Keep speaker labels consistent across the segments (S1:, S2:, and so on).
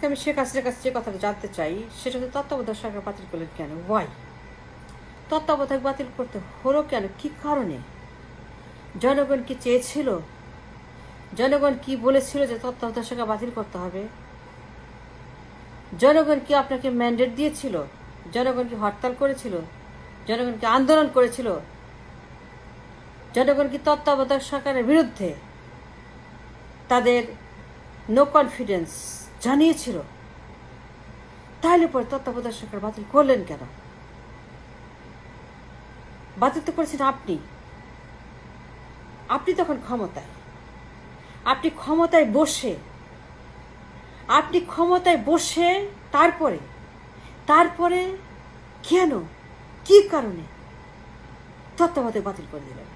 S1: আমি শেখ হাসিনার কাছে যে কথাটা জানতে চাই সেটা হচ্ছে তত্ত্বাবধায়ক সরকার বাতিল করলেন কেন? ওয়াই? তত্ত্বাবধায়ক বাতিল করতে হলো কেন? কি কারণে? জনগণ কি চেয়েছিল? জনগণ কি বলেছিল যে তত্ত্বাবধায়ক সরকার বাতিল করতে হবে? জনগণ কি আপনাকে ম্যান্ডেট দিয়েছিল? জনগণ কি হরতাল করেছিল? জনগণ কি আন্দোলন করেছিল? জনগণ কি তত্ত্বাবধায়ক সরকারের বিরুদ্ধে তাদের নো কনফিডেন্স জানিয়েছিল? তাহলে পরে তত্ত্বাবধায়ক সরকার বাতিল করলেন কেন? বাতিল তো করেছেন আপনি। আপনি তখন ক্ষমতায়, আপনি ক্ষমতায় বসে তারপরে কেন, কি কারণে তত্ত্বাবধায়ক বাতিল করে দিলেন?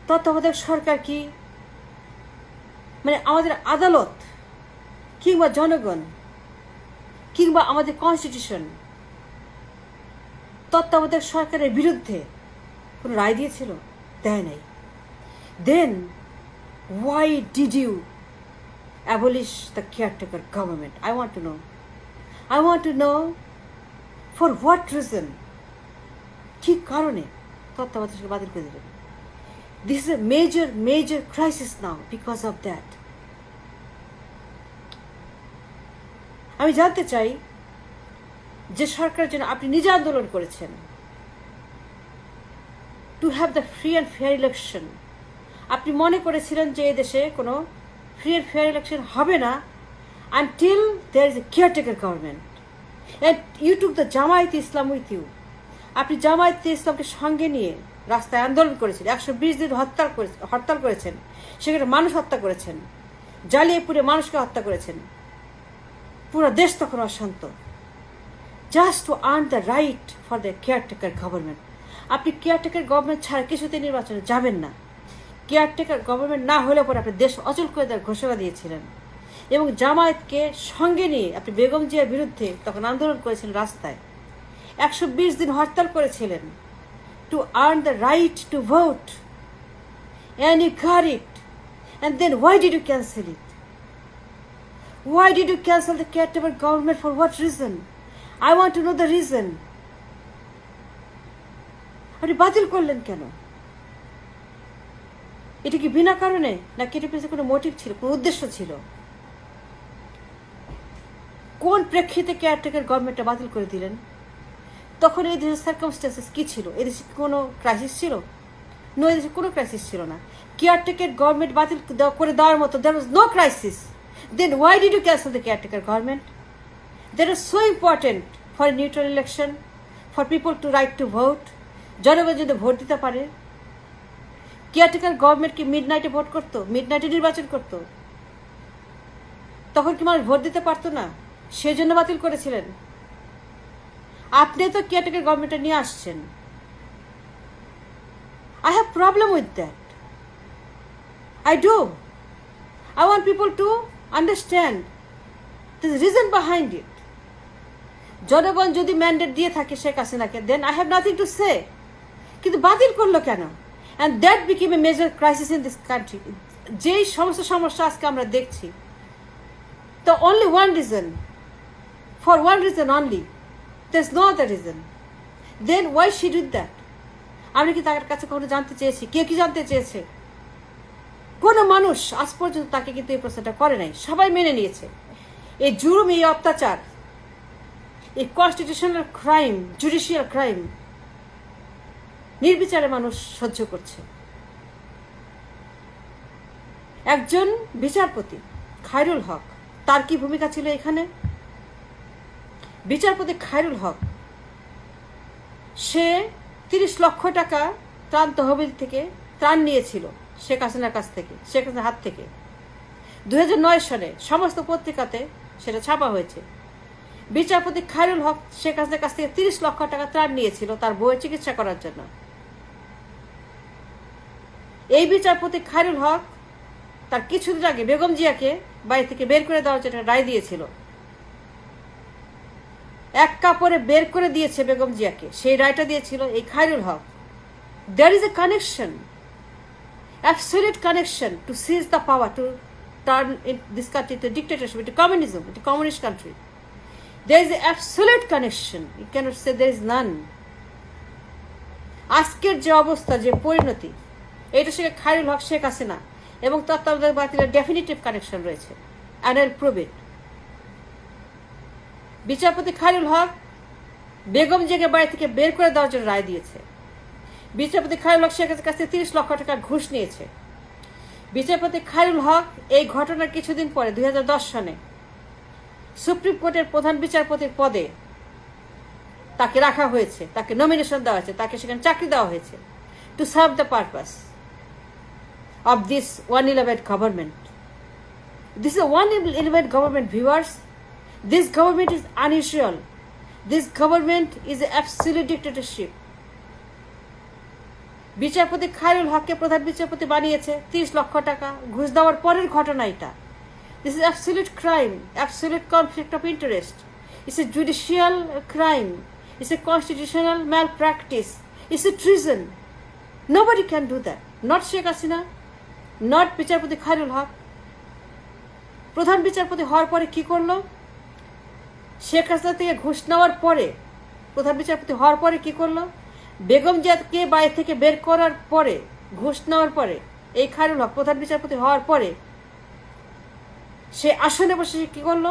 S1: তত্ত্বাবধায়ক সরকার কি মানে আমাদের আদালত কিংবা জনগণ কিংবা আমাদের কনস্টিটিউশন তত্ত্বাবধায়ক সরকারের বিরুদ্ধে কোনো রায় দিয়েছিল? দেয় নাই। দেন why did you abolish the caretaker government? I want to know for what reason? কি কারণে তত্ত্বাবধায়ক সরকার বাতিল করে দিলেন? This is a major crisis now because of that. আমি জানতে চাই যে সরকারের জন্য আপনি নিজে আন্দোলন করেছেন to have the free and fair election. আপনি মনে করেছিলেন যে এই দেশে কোনো ফ্রি অ্যান্ড ফেয়ার ইলেকশন হবে না until there is a caretaker government and you took the Jamaate Islam with you. আপনি জামায়াতে ইসলামকে সঙ্গে নিয়ে রাস্তায় আন্দোলন করেছেন, 120 দিন হরতাল করেছেন, সেখানে মানুষ হত্যা করেছেন, জ্বালিয়ে পুড়ে মানুষকে হত্যা করেছেন। পুরো দেশ তখন অশান্ত, just to earn the right for the caretaker government. আপনি কেয়ারটেকার গভর্নমেন্ট ছাড়া কিছুতে নির্বাচনে যাবেন না। কেয়ারটেকার গভর্নমেন্ট না হলে পরে আপনি দেশ অচল করে দেওয়ার ঘোষণা দিয়েছিলেন এবং জামায়াতকে সঙ্গে নিয়ে আপনি বেগম জিয়ার বিরুদ্ধে তখন আন্দোলন করেছিলেন রাস্তায়, 120 দিন হরতাল করেছিলেন to earn the right to vote, and you got it. And then why did you cancel it? Why did you cancel the caretaker government? For what reason? I want to know the reason. আপনি বাতিল করলেন কেন? এটা কি বিনা কারণে, নাকি এটার পিছনে কোনো মোটিভ ছিল, কোনো উদ্দেশ্য ছিল? কোন প্রেক্ষিতে কেয়ারটেকার গভর্নমেন্টটা বাতিল করে দিলেন? তখন এই দেশের সার্কামস্টেন্সেস কি ছিল? এদেশে কোনো ক্রাইসিস ছিল? নো, এদেশে কোনো ক্রাইসিস ছিল না। কেয়ারটেকার গভর্নমেন্ট বাতিল করে দেওয়ার মতো there was no crisis. Then why did you cancel the caretaker government? That is so important for a neutral election, for people to right to vote. জনগণ যদি ভোট দিতে পারে। কেয়ারটেকার গভর্নমেন্ট কি মিডনাইটে vote করতো? মিডনাইটে নির্বাচন করতো? তখন কি মানুষ ভোট দিতে পারতো না? সেজন্য বাতিল করেছিলেন। আপনি তো কেয়ারটেকার গভর্নমেন্টে নিয়ে আসছেন। I have problem with that. I do. I want people to understand the reason behind it. জনগণ যদি ম্যান্ডেট দিয়ে থাকে শেখ হাসিনাকে, then I have nothing to say. কিন্তু বাতিল করলো কেন? And that became a major crisis in this country. যেই সমস্ত সমস্যা আজকে আমরা দেখছি, the only one reason, for one reason only, there's no other reason. Then why she did that? আমি কি তার কাছে কখনো জানতে চেয়েছি? কে কি জানতে চেয়েছে? কোন মানুষ আজ পর্যন্ত তাকে কিন্তু এই প্রশ্নটা করে নাই। সবাই মেনে নিয়েছে এই জুলুম, এই অত্যাচার, এই কনস্টিটিউশনাল ক্রাইম, জুডিশিয়াল ক্রাইম নির্বিচারে মানুষ সহ্য করছে। একজন বিচারপতি খায়রুল হক, তার কি ভূমিকা ছিল এখানে? বিচারপতি খায়রুল হক, সে 30 লক্ষ টাকা ত্রাণ তহবিল থেকে ত্রাণ নিয়েছিল শেখ হাসিনার কাছ থেকে, শেখ হাসিনার হাত থেকে। 2009 সালে সমস্ত পত্রিকাতে সেটা ছাপা হয়েছে। বিচারপতি খায়রুল হক শেখ হাসিনার কাছ থেকে 30 লক্ষ টাকা ত্রাণ নিয়েছিল তার বউয়ের চিকিৎসা করার জন্য। এই বিচারপতি খায়রুল হক তার কিছুদিন আগে বেগম জিয়াকে বাড়ি থেকে বের করে দেওয়ার জন্য রায় দিয়েছিল। এক কাপড়ে বের করে দিয়েছে বেগম জিয়াকে, সেই রায়টা দিয়েছিল এই খায়রুল হক। There is a connection, absolute connection to seize the power, to turn this country into dictatorship, into communism, into communist country. There is an absolute connection. You cannot say there is none. আজকের যে অবস্থা, যে পরিণতি, এইটার সঙ্গে খায়রুল হক, শেখ হাসিনা এবং তত্ত্বাবধায়ক বাতিলের ডেফিনিটিভ কানেকশন রয়েছে। and I'll prove it. বিচারপতি খায়রুল হক বেগম জিয়াকে বাড়ি থেকে বের করে দেওয়ার জন্য রায় দিয়েছে। বিচারপতি খায়রুল হক শেখের কাছে 30 লক্ষ টাকা ঘুষ নিয়েছে। বিচারপতি খায়রুল হক এই ঘটনার কিছুদিন পরে 2010 সনে সুপ্রিম কোর্টের প্রধান বিচারপতির পদে তাকে রাখা হয়েছে, তাকে নমিনেশন দেওয়া হয়েছে, তাকে সেখানে চাকরি দেওয়া হয়েছে to serve the purpose of this 111 government. This is a 111 government, viewers. This government is unusual. This government is an absolute dictatorship. বিচারপতি খায়রুল হককে প্রধান বিচারপতি বানিয়েছে 30 লক্ষ টাকা ঘুষ দেওয়ার পরের ঘটনা এটা। This is absolute crime, absolute conflict of interest. It's a judicial crime. It's a constitutional malpractice. It's a treason. Nobody can do that. Not Sheikh Hasina, not বিচারপতি খায়রুল হক। প্রধান বিচারপতি হওয়ার পরে কি করলো? শেখ হাসিনা থেকে ঘুষ নেওয়ার পরে, প্রধান বিচারপতি হওয়ার পরে কি করলো? বেগম জিয়াকে বাড়ি থেকে বের করার পরে, ঘুষ নেওয়ার পরে, এই খায়রুল হক প্রধান বিচারপতি হওয়ার পরে সে আসনে বসে কি করলো?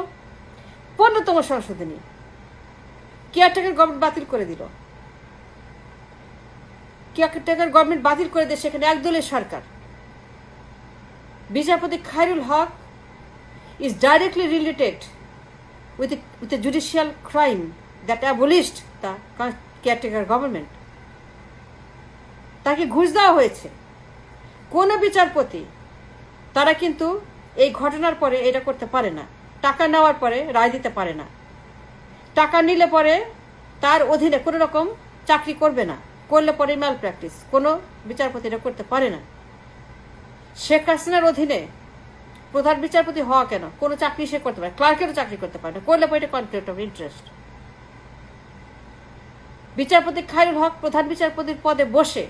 S1: 15তম সংশোধনী কেয়ারটেকার গভর্নমেন্ট বাতিল করে দিল। কেয়ারটেকার গভর্নমেন্ট বাতিল করে দিয়ে সেখানে একদলীয় সরকার। বিচারপতি খায়রুল হক is directly related with the judicial crime that abolished the caretaker government. তাকে ঘুষ দেওয়া হয়েছে। কোন বিচারপতি তারা কিন্তু এই ঘটনার পরে এটা করতে পারে না, টাকা নেওয়ার পরে রায় দিতে পারে না। টাকা নিলে পরে তার অধীনে কোনো রকম চাকরি করবে না, করলে পরে ম্যাল প্র্যাকটিস, কোনো বিচারপতি এটা করতে পারে না। শেখ হাসিনার অধীনে প্রধান বিচারপতি হওয়া কেন, কোনো চাকরি সে করতে পারে, ক্লার্কেরও চাকরি করতে পারে না, করলে পরে এটা কনফ্লিক্ট অফ ইন্টারেস্ট। বিচারপতি খায়রুল হক প্রধান বিচারপতির পদে বসে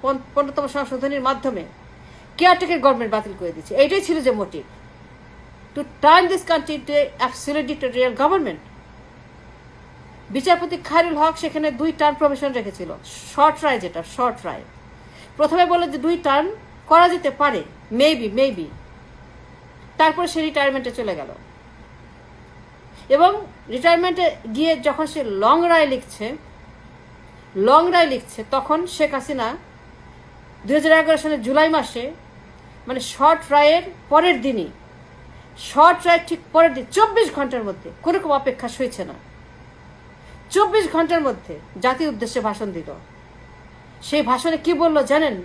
S1: 15তম সংশোধনীর মাধ্যমে কেয়ারটেকার গভর্নমেন্ট বাতিল করে দিচ্ছে। এইটাই ছিল যে motive, to turn this country into absolute dictatorial government. বিচারপতি খায়রুল হক সেখানে 2 টার্ম প্রভিশন রেখেছিল, শর্ট রায়, যেটা শর্ট রায়। প্রথমে বলল যে 2 টার্ম করা যেতে পারে, মেবি। তারপরে সে রিটায়ারমেন্টে চলে গেল এবং রিটায়ারমেন্টে গিয়ে যখন সে লং রায় লিখছে তখন শেখ হাসিনা 2011 সালের জুলাই মাসে, মানে শর্ট রায়ের পরের দিনই, শর্ট রায়ের ঠিক পরের দিন 24 ঘন্টার মধ্যে, কোনো রকম অপেক্ষা সইছে না, 24 ঘন্টার মধ্যে জাতির উদ্দেশ্যে ভাষণ দিল। সেই ভাষণে কি বলল জানেন?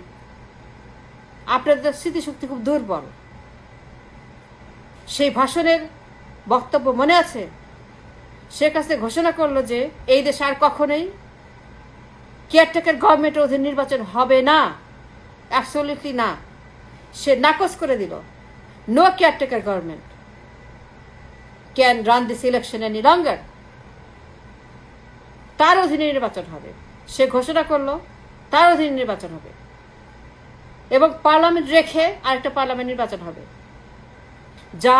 S1: আপনাদের স্মৃতিশক্তি খুব দুর্বল। সেই ভাষণের বক্তব্য মনে আছে? শেখ হাসিনা ঘোষণা করলো যে এই দেশে আর কখনোই কেয়ারটেকার গভর্নমেন্টের অধীন নির্বাচন হবে না, অ্যাবসলিউটলি না। সে নাকচ করে দিল, no caretaker government can run this election any longer. তার অধীনে নির্বাচন হবে, সে ঘোষণা করলো তার অধীনে নির্বাচন হবে এবং পার্লামেন্ট রেখে আরেকটা পার্লামেন্ট নির্বাচন হবে, যা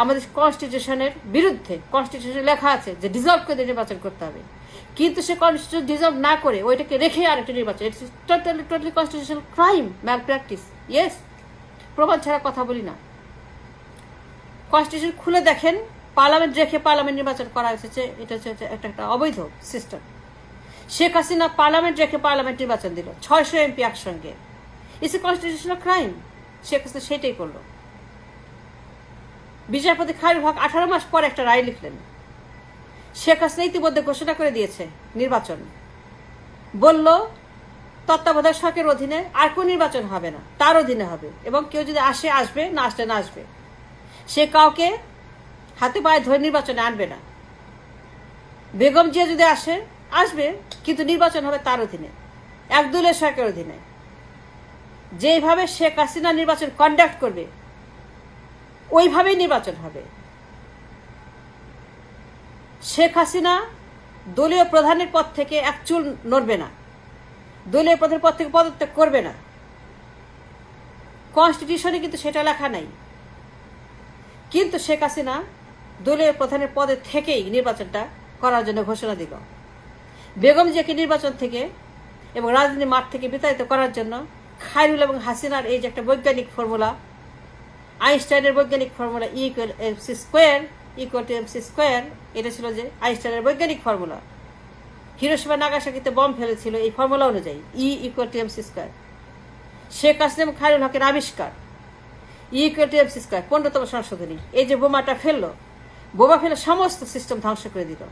S1: আমাদের কনস্টিটিউশনের বিরুদ্ধে। কনস্টিটিউশনে লেখা আছে যে ডিজলভ করে নির্বাচন করতে হবে, কিন্তু সে কনস্টিটিউশন ডিজলভ না করে ওইটাকে রেখে আরেকটা নির্বাচন। It's totally constitutional crime, malpractice. Yes, প্রমাণ ছাড়া কথা বলি না। কনস্টিটিউশন খুলে দেখেন, পার্লামেন্ট রেখে পার্লামেন্ট নির্বাচন করা হয়েছে, এটা হচ্ছে একটা অবৈধ সিস্টেম। শেখ হাসিনা পার্লামেন্ট রেখে পার্লামেন্ট নির্বাচন দিল 600 MP একসঙ্গে। It's a constitutional crime. Sheikh Hasina সেটাই করলো। বিচারপতি খায়রুল হক 18 মাস পর একটা রায় লিখলেন। শেখ হাসিনা ইতিমধ্যে ঘোষণা করে দিয়েছে নির্বাচন, বলল তত্ত্বাবধায়ক সরকারের অধীনে আর কোন নির্বাচন হবে না, তার অধীনে হবে এবং কেউ যদি আসে আসবে, না আসলে না আসবে। সে কাউকে হাতে পায়ে ধরে নির্বাচনে আনবে না। বেগম জিয়া যদি আসে আসবে, কিন্তু নির্বাচন হবে তার অধীনে, একদলীয় সরকারের অধীনে। যেভাবে শেখ হাসিনা নির্বাচন কন্ডাক্ট করবে ওইভাবেই নির্বাচন হবে। শেখ হাসিনা দলীয় প্রধানের পদ থেকে এক চুল নড়বে না, দলীয় প্রধানের পদ থেকে পদত্যাগ করবে না। কনস্টিটিউশনে কিন্তু সেটা লেখা নাই। কিন্তু শেখ হাসিনা দলীয় প্রধানের পদে থেকেই নির্বাচনটা করার জন্য ঘোষণা দিল। বেগম জিয়াকে নির্বাচন থেকে এবং রাজনীতি মাঠ থেকে বিতাড়িত করার জন্য খায়রুল এবং হাসিনার এই যে একটা বৈজ্ঞানিক ফর্মুলা, আইনস্টাইনের বৈজ্ঞানিক ফর্মুলা E=mc², এটা ছিল যে আইনস্টাইনের বৈজ্ঞানিক ফর্মুলা। হিরোশিমা নাগাসাকিতে বম ফেলেছিল এই ফর্মুলা অনুযায়ী E=mc²। শেখ হাসিনা এবং খায়রুল হকের আবিষ্কার E=mc², 15তম সংশোধনী। এই যে বোমাটা ফেললো, বোমা ফেলে সমস্ত সিস্টেম ধ্বংস করে দিল।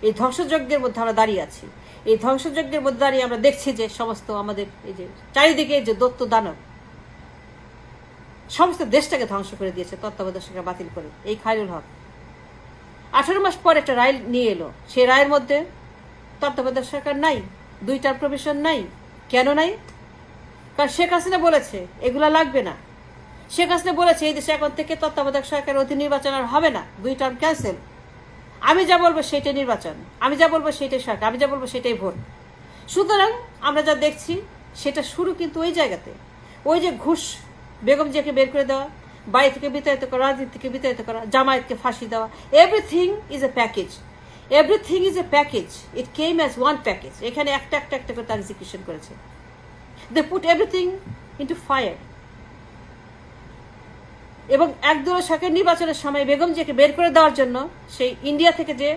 S1: এই ধ্বংসযজ্ঞের মধ্যে আমরা দাঁড়িয়ে আছি। এই ধ্বংসযজ্ঞের মধ্যে দাঁড়িয়ে আমরা দেখছি যে সমস্ত আমাদের এই যে চারিদিকে যে দৈত্য দানব সমস্ত দেশটাকে ধ্বংস করে দিয়েছে তত্ত্বাবধায়ক সরকার বাতিল করে। এই খায়রুল হক 18 মাস পর একটা রায় নিয়ে এলো। সেই রায়ের মধ্যে তত্ত্বাবধায়ক সরকার নাই, 2 টার্ম প্রভিশন নাই। কেন নাই? কারণ শেখ হাসিনা বলেছে এগুলা লাগবে না। শেখ হাসিনা বলেছে এই দেশে এখন থেকে তত্ত্বাবধায়ক সরকারের অধীন নির্বাচন আর হবে না, 2 টার্ম ক্যান্সেল। আমি যা বলবো সেটাই নির্বাচন, আমি যা বলবো সেটাই সরকার, আমি যা বলবো সেটাই ভোট। সুতরাং আমরা যা দেখছি সেটা শুরু কিন্তু ওই জায়গাতে। ওই যে ঘুষ, বেগম জিয়াকে বের করে দেওয়া, বাড়ি থেকে বিতাড়িত করা, রাজনীতি থেকে বিতাড়িত করা, জামায়াতকে ফাঁসি দেওয়া, everything is a package. Everything is a package. It came as one package. এখানে একটা একটা একটা করে তার এক্সিকিউশন করেছে। They put everything into fire. এবং একদলীয় সরকার নির্বাচনের সময় বেগম জিয়াকে বের করে দেওয়ার জন্য সেই ইন্ডিয়া থেকে যে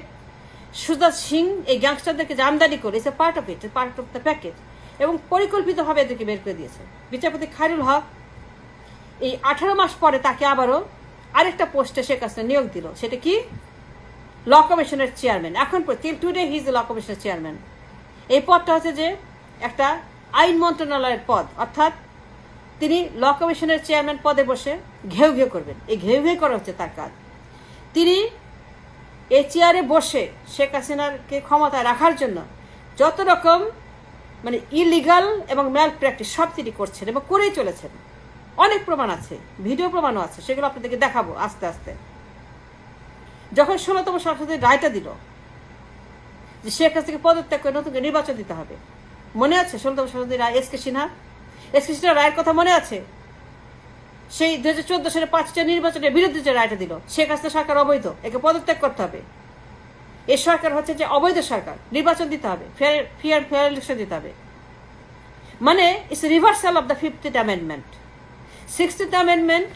S1: সুজাত সিং এই গ্যাংস্টারদেরকে যে আমদানি করে, it's a part of it, part of the package. এবং পরিকল্পিতভাবে এদেরকে বের করে দিয়েছে। বিচারপতি খায়রুল হক এই 18 মাস পরে তাকে আবারও আরেকটা পোস্টে শেখ হাসিনা নিয়োগ দিল। সেটা কি? ল কমিশনের চেয়ারম্যান। এখন till today he is law কমিশনের চেয়ারম্যান। এই পদটা হচ্ছে যে একটা আইন মন্ত্রণালয়ের পদ, অর্থাৎ তিনি ল কমিশনের চেয়ারম্যান পদে বসে ঘেউ ঘেউ করবেন। এই ঘেউ ঘেউ করা হচ্ছে তার কাজ। তিনি এই চেয়ারে বসে শেখ হাসিনাকে ক্ষমতায় রাখার জন্য যত রকম মানে ইলিগাল এবং ম্যাল প্র্যাকটিস সব তিনি করছেন এবং করেই চলেছেন। অনেক প্রমাণ আছে, ভিডিও প্রমাণও আছে, সেগুলো আপনাদেরকে দেখাবো আস্তে আস্তে। যখন 16তম সংশোধনী রায়টা দিল যে শেখ হাসিনাকে পদত্যাগ করে নতুন নির্বাচন দিতে হবে, মনে আছে 16তম সংশোধনী রায়? এস কে সিনহা রায়ের কথা মনে আছে? সেই 2014 সালে 5টা নির্বাচনের বিরুদ্ধে যে রায়টা দিল, শেখ হাসিনা সরকার অবৈধ, একে পদত্যাগ করতে হবে। এই সরকার হচ্ছে যে অবৈধ সরকার, নির্বাচন দিতে হবে, ফেয়ার ইলেকশন দিতে হবে। মানে it's reversal of the 15th amendment. 16th amendment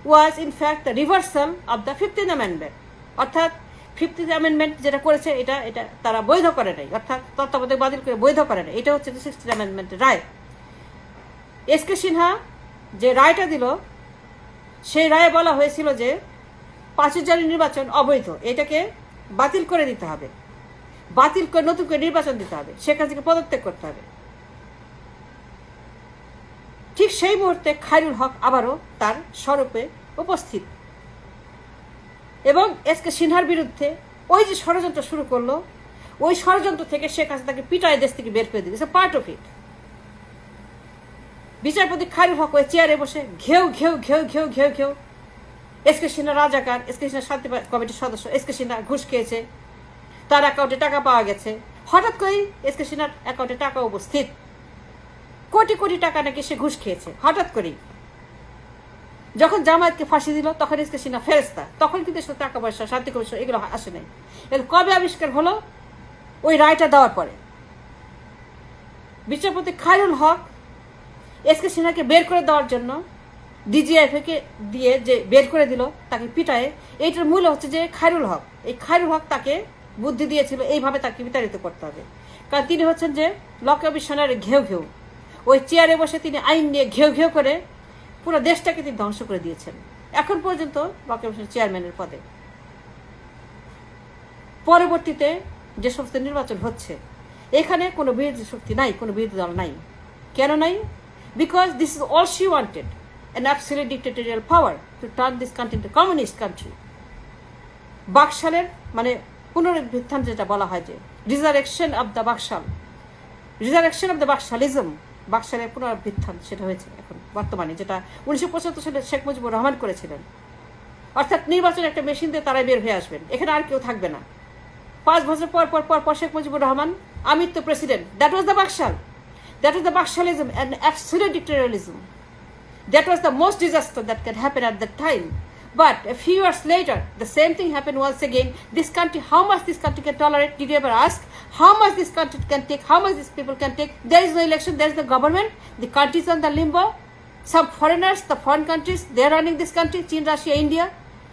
S1: was in fact the reversal of the 15th amendment. অর্থাৎ 15th অ্যামেন্ডমেন্ট যেটা করেছে এটা তারা বৈধ করে নাই, অর্থাৎ তত্ত্বাবধায়ক বাতিল করে বৈধ করে নাই। এটা হচ্ছে 16th অ্যামেন্ডমেন্টের রায়। এস কে সিনহা যে রায়টা দিল, সেই রায়ে বলা হয়েছিল যে 5 জানুয়ারি নির্বাচন অবৈধ, এটাকে বাতিল করে দিতে হবে, বাতিল করে নতুন করে নির্বাচন দিতে হবে, শেখ হাসিনাকে পদত্যাগ করতে হবে। ঠিক সেই মুহূর্তে খায়রুল হক আবারও তার স্বরূপে উপস্থিত এবং এস কে সিনহার বিরুদ্ধে ওই যে ষড়যন্ত্র শুরু করলো, ওই ষড়যন্ত্র থেকে শেখ হাসিনাকে পিটায় দেশ থেকে বের করে দিয়েছে, পার্ট অফ ইট। বিচারপতি খায়রুল হক ওই চেয়ারে বসে ঘেউ ঘেউ ঘেউ ঘেউ ঘেউ ঘেউ এস কে সিনহা রাজাকার, এস কে সিনহা শান্তি কমিটির সদস্য, এস কে সিনহা ঘুষ খেয়েছে, তার অ্যাকাউন্টে টাকা পাওয়া গেছে। হঠাৎ করেই এস কে সিনহার অ্যাকাউন্টে টাকা উপস্থিত, কোটি কোটি টাকা নাকি সে ঘুষ খেয়েছে। হঠাৎ করেই যখন জামায়াতকে ফাঁসি দিল তখন এস কে সিনহা ফেরেস্তা, তখন কিন্তু টাকা পয়সা, শান্তি কমিশন এগুলো আসে নাই। এগুলো কবে আবিষ্কার হলো? ওই রায়টা দেওয়ার পরে। বিচারপতি খায়রুল হক এস কে সিনহাকে বের করে দেওয়ার জন্য ডিজিএফকে দিয়ে যে বের করে দিল তাকে পিটায়, এইটার মূল হচ্ছে যে খায়রুল হক। এই খায়রুল হক তাকে বুদ্ধি দিয়েছিল এইভাবে তাকে বিতাড়িত করতে হবে। কারণ তিনি হচ্ছেন যে ল কমিশনের ঘেউ ঘেউ, ওই চেয়ারে বসে তিনি আইন নিয়ে ঘেউ ঘেউ করে পুরো দেশটাকে তিনি ধ্বংস করে দিয়েছেন এখন পর্যন্ত ল কমিশনের চেয়ারম্যানের পদে। পরবর্তীতে যে সমস্ত নির্বাচন হচ্ছে এখানে কোনো বিরোধী শক্তি নাই, কোনো বিরোধী দল নাই। কেন নাই? Because this is all she wanted, an absolute dictatorial power to turn this country into communist country. বাকশালের মানে পুনরুত্থান যেটা বলা হয় যে resurrection of the Baksal, resurrection of the Baksalism, বাকশালের পুনরুত্থান সেটা হয়েছে এখন বর্তমানে, যেটা 1975 সালে শেখ মুজিবুর রহমান করেছিলেন। অর্থাৎ নির্বাচন একটা মেশিন দিয়ে তারাই বের হয়ে আসবেন, এখানে আর কেউ থাকবে না। 5 বছর পর পর পর পর শেখ মুজিবুর রহমান আমৃত্যু president. That was the Baksal, that was the Baksalism and absolute dictatorialism. That was the most disaster that can happen at that time. But a few years later, the same thing happened once again. This country, how much this country can tolerate? Did you ever ask? How much this country can take? How much these people can take? There is no election, there is no government. The country is on the limbo. Some foreigners, the foreign countries, they are running this country. China, Russia, India.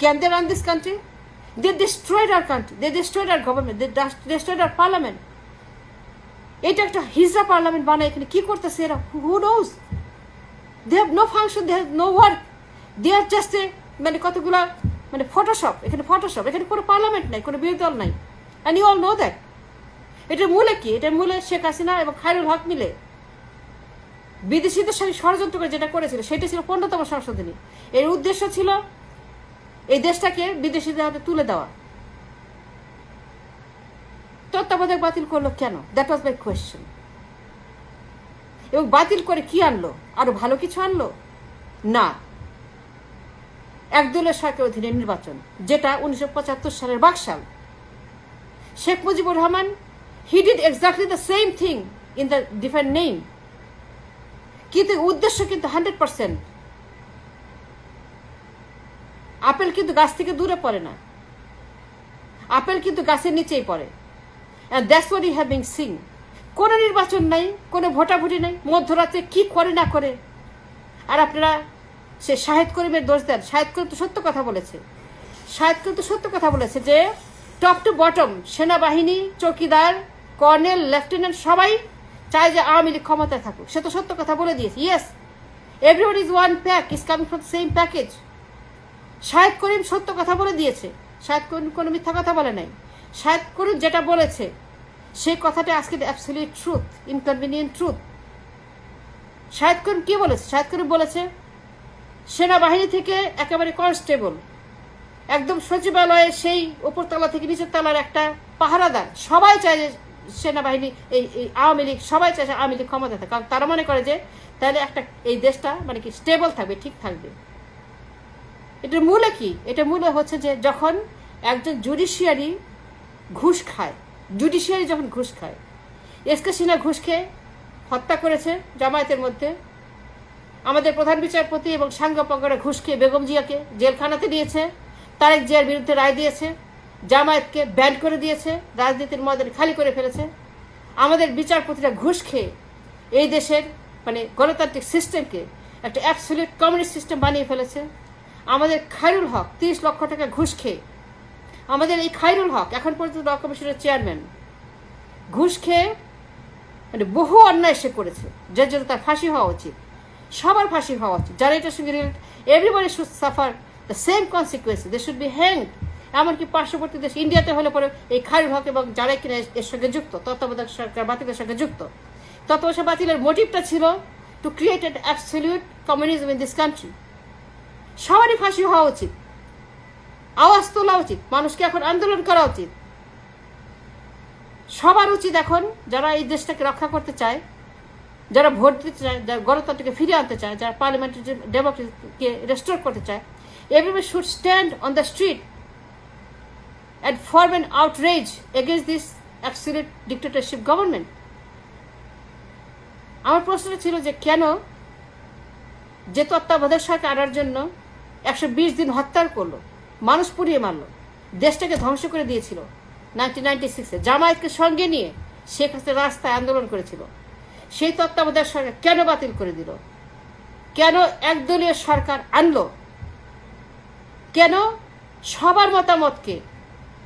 S1: Can they run this country? They destroyed our country. They destroyed our government. They destroyed our parliament. এটা একটা হিজড়া parliament বানায় এখানে কি করতেছে এরা? Who knows? They have no function, they have no work. They are just a মানে কতগুলা মানে ফটোশপ, এখানে ফটোশপ, এখানে কোনো পার্লামেন্ট নাই, কোনো বিরোধী দল নাই। And you all know that. এটার মূলে কি? এটার মূলে শেখ হাসিনা এবং খায়রুল হক মিলে বিদেশিদের সঙ্গে ষড়যন্ত্র করে যেটা করেছিল সেটা ছিল 15তম সংশোধনী। এর উদ্দেশ্য ছিল এই দেশটাকে বিদেশিদের হাতে তুলে দেওয়া। তত্ত্বাবধায়ক বাতিল করলো কেন? That was my question. এবং বাতিল করে কি আনলো? আরো ভালো কিছু আনলো? না, একদলীয় সরকারের অধীনে নির্বাচন, যেটা 1975 সালের Baksal. Sheikh Mujibur Rahman, he did exactly the same thing in the different name, কিন্তু উদ্দেশ্য কিন্তু 100%। আপেল কিন্তু গাছ থেকে দূরে পড়ে না, আপেল কিন্তু গাছের নিচেই পড়ে। And that's what you have been seeing. কোনো নির্বাচন নাই, কোনো ভোটাভুটি নাই, মধ্যরাত্রে কি করে না করে। আর আপনারা সে শাহেদ করিমের দোষ দেন। শাহেদ করিম তো সত্য কথা বলেছে, শাহেদ করিম তো সত্য কথা বলেছে যে টপ টু বটম সেনাবাহিনী, চৌকিদার, কর্নেল, লেফটেন্যান্ট সবাই চায় যে আওয়ামী লীগ ক্ষমতায় থাকুক। সে তো সত্য কথা বলে দিয়েছে। Yes, everybody is one pack, is coming from same package. Shahed Karim সত্য কথা বলে দিয়েছে, শাহেদ করিম কোনো মিথ্যা কথা বলে নাই। শাহেদ করিম যেটা বলেছে সেই কথাটা আজকে absolute truth, inconvenient truth. Shahed Karim কি বলেছে? শাহেদ করিম বলেছে সেনাবাহিনী থেকে একেবারে কনস্টেবল, একদম সচিবালয়ে সেই উপরতলা থেকে নিচের তলার একটা পাহারাদার, সবাই চায় যে সেনাবাহিনী এই আওয়ামী লীগ, সবাই চায় আওয়ামী লীগ ক্ষমতা থাকে। কারণ তারা মনে করে যে তাহলে একটা এই দেশটা মানে কি স্টেবল থাকবে, ঠিক থাকবে। এটার মূলে কি? এটা মূলে হচ্ছে যে যখন একজন জুডিশিয়ারি ঘুষ খায়, জুডিশিয়ারি যখন ঘুষ খায়, এসকে সিনহা ঘুষ খেয়ে হত্যা করেছে জামায়াতের মধ্যে, আমাদের প্রধান বিচারপতি এবং সাঙ্গপাঙ্গরা ঘুষ খেয়ে বেগম জিয়াকে জেলখানাতে দিয়েছে, তারেক জিয়ার বিরুদ্ধে রায় দিয়েছে, জামায়াতকে ব্যান করে দিয়েছে, রাজনীতির ময়দান খালি করে ফেলেছে। আমাদের বিচারপতিরা ঘুষ খেয়ে এই দেশের মানে গণতান্ত্রিক সিস্টেমকে একটা অ্যাবসলিউট কমিউনিস্ট সিস্টেম বানিয়ে ফেলেছে। আমাদের খায়রুল হক 30 লক্ষ টাকা ঘুষ খেয়ে, আমাদের এই খায়রুল হক এখন পর্যন্ত ল কমিশনের চেয়ারম্যান, ঘুষ খেয়ে মানে বহু অন্যায় সে করেছে, যার জন্য তার ফাঁসি হওয়া উচিত। সবার ফাঁসি হওয়া উচিত যারা এটার সঙ্গে related. Everybody should suffer the same consequence, they should be hanged. এমনকি পার্শ্ববর্তী দেশ ইন্ডিয়াতে হলে পরে এই খায়রুল হক এবং যারা কিনা এর সঙ্গে যুক্ত, তত্ত্বাবধায়ক সরকার বাতিলের সঙ্গে যুক্ত, তত্ত্বাবধায়ক বাতিলের মোটিভটা ছিল to create an absolute communism in this country. সবারই ফাঁসি হওয়া উচিত, আওয়াজ তোলা উচিত, মানুষকে এখন আন্দোলন করা উচিত। সবার উচিত এখন যারা এই দেশটাকে রক্ষা করতে চায়, যারা ভোট দিতে চায়, যারা গণতন্ত্রকে ফিরিয়ে আনতে চায়, যারা পার্লামেন্টারি ডেমোক্রেসিকে রেস্টোর করতে চায়, everyone should stand on the street and form an outrage against this absolute dictatorship government. আমার প্রশ্নটা ছিল যে কেন যে তত্ত্বাবধায়ক সরকার আনার জন্য 120 দিন হত্যা করলো, মানুষ পুড়িয়ে মারলো, দেশটাকে ধ্বংস করে দিয়েছিল 1996-এ, জামায়াতকে সঙ্গে নিয়ে শেখ হাসিনা রাস্তায় আন্দোলন করেছিল, সেই তত্ত্বাবধায়ক সরকার কেন বাতিল করে দিল? কেন একদলীয় সরকার আনলো? কেন সবার মতামতকে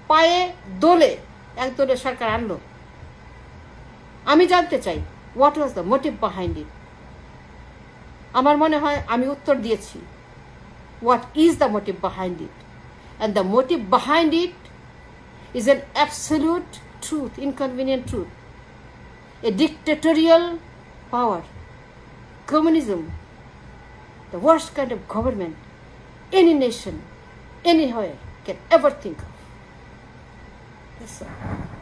S1: পায়ে দোলে একদলীয় সরকার আনলো? আমি জানতে চাই what was the motive behind it. আমার মনে হয় আমি উত্তর দিয়েছি what is the motive behind it, and the motive behind it is an absolute truth, inconvenient truth, a dictatorial power, communism, the worst kind of government any nation, anywhere can ever think of. That's all.